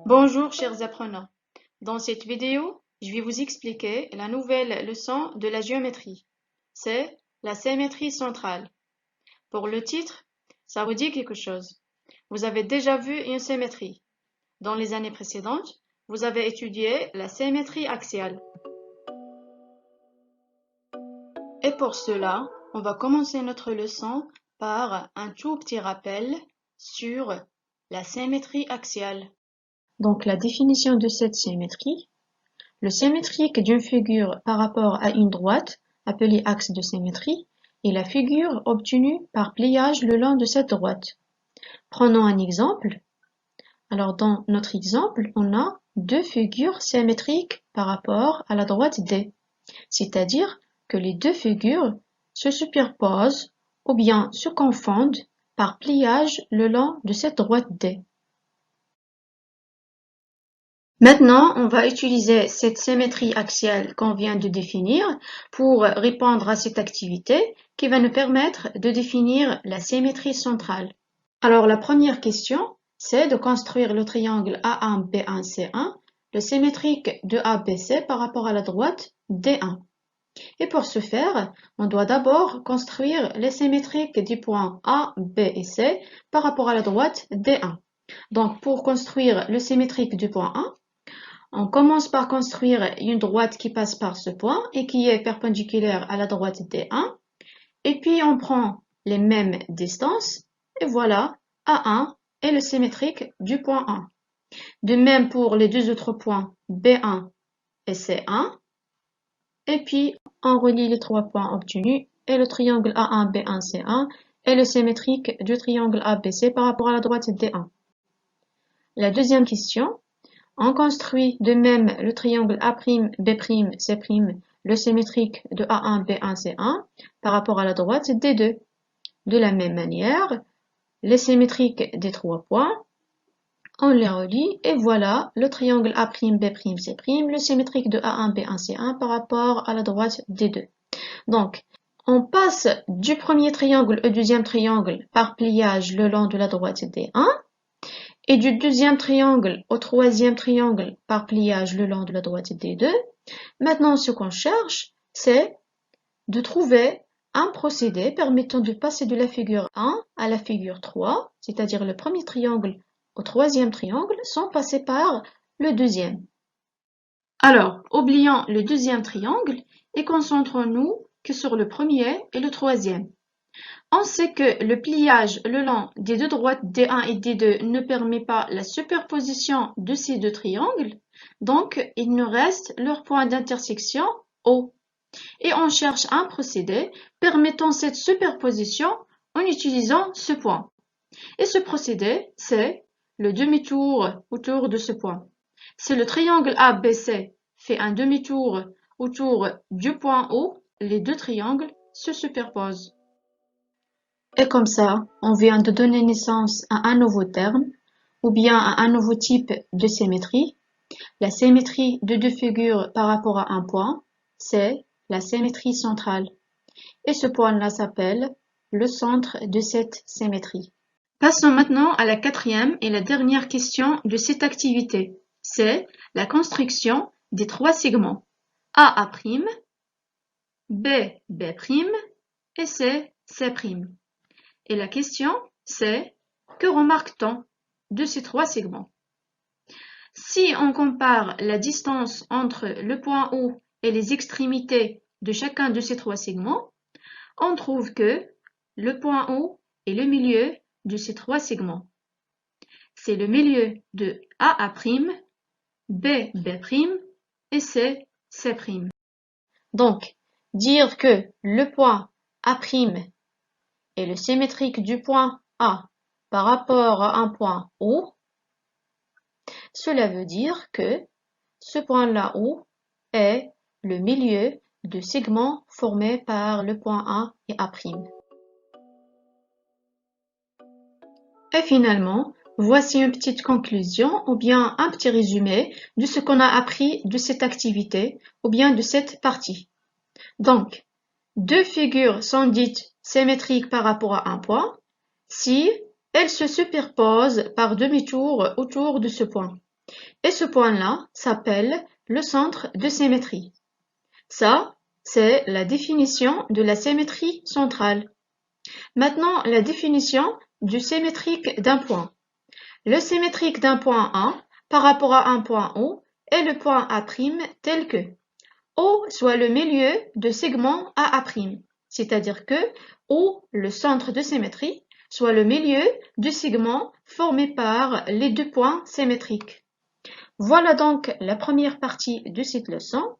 Bonjour chers apprenants, dans cette vidéo, je vais vous expliquer la nouvelle leçon de la géométrie. C'est la symétrie centrale. Pour le titre, ça vous dit quelque chose. Vous avez déjà vu une symétrie. Dans les années précédentes, vous avez étudié la symétrie axiale. Et pour cela, on va commencer notre leçon par un tout petit rappel sur la symétrie axiale. Donc la définition de cette symétrie. Le symétrique d'une figure par rapport à une droite, appelée axe de symétrie, est la figure obtenue par pliage le long de cette droite. Prenons un exemple. Alors dans notre exemple, on a deux figures symétriques par rapport à la droite D, c'est-à-dire que les deux figures se superposent ou bien se confondent par pliage le long de cette droite D. Maintenant, on va utiliser cette symétrie axiale qu'on vient de définir pour répondre à cette activité qui va nous permettre de définir la symétrie centrale. Alors, la première question, c'est de construire le triangle A1, B1, C1, le symétrique de ABC par rapport à la droite D1. Et pour ce faire, on doit d'abord construire les symétriques des points A, B et C par rapport à la droite D1. Donc, pour construire le symétrique du point A, on commence par construire une droite qui passe par ce point et qui est perpendiculaire à la droite D1. Et puis on prend les mêmes distances et voilà, A1 est le symétrique du point A. De même pour les deux autres points B1 et C1. Et puis on relie les trois points obtenus et le triangle A1, B1, C1 est le symétrique du triangle ABC par rapport à la droite D1. La deuxième question. On construit de même le triangle A', B', C', le symétrique de A1, B1, C1 par rapport à la droite D2. De la même manière, les symétriques des trois points, on les relie et voilà le triangle A', B', C', le symétrique de A1, B1, C1 par rapport à la droite D2. Donc, on passe du premier triangle au deuxième triangle par pliage le long de la droite D1. Et du deuxième triangle au troisième triangle par pliage le long de la droite D2. Maintenant, ce qu'on cherche, c'est de trouver un procédé permettant de passer de la figure 1 à la figure 3, c'est-à-dire le premier triangle au troisième triangle, sans passer par le deuxième. Alors, oublions le deuxième triangle et concentrons-nous que sur le premier et le troisième. On sait que le pliage le long des deux droites D1 et D2 ne permet pas la superposition de ces deux triangles, donc il nous reste leur point d'intersection O. Et on cherche un procédé permettant cette superposition en utilisant ce point. Et ce procédé, c'est le demi-tour autour de ce point. Si le triangle ABC fait un demi-tour autour du point O, les deux triangles se superposent. Et comme ça, on vient de donner naissance à un nouveau terme, ou bien à un nouveau type de symétrie. La symétrie de deux figures par rapport à un point, c'est la symétrie centrale. Et ce point-là s'appelle le centre de cette symétrie. Passons maintenant à la quatrième et la dernière question de cette activité. C'est la construction des trois segments A', B', et C'. Et la question, c'est que remarque-t-on de ces trois segments? Si on compare la distance entre le point O et les extrémités de chacun de ces trois segments, on trouve que le point O est le milieu de ces trois segments. C'est le milieu de A', B', et C'. Donc, dire que le point A' est le symétrique du point A par rapport à un point O, cela veut dire que ce point-là O est le milieu de segments formés par le point A et A'. Et finalement, voici une petite conclusion ou bien un petit résumé de ce qu'on a appris de cette activité ou bien de cette partie. Donc, deux figures sont dites symétriques par rapport à un point si elles se superposent par demi-tour autour de ce point. Et ce point-là s'appelle le centre de symétrie. Ça, c'est la définition de la symétrie centrale. Maintenant, la définition du symétrique d'un point. Le symétrique d'un point A par rapport à un point O est le point A' tel que O soit le milieu de segment AA', c'est-à-dire que O, le centre de symétrie, soit le milieu du segment formé par les deux points symétriques. Voilà donc la première partie de cette leçon.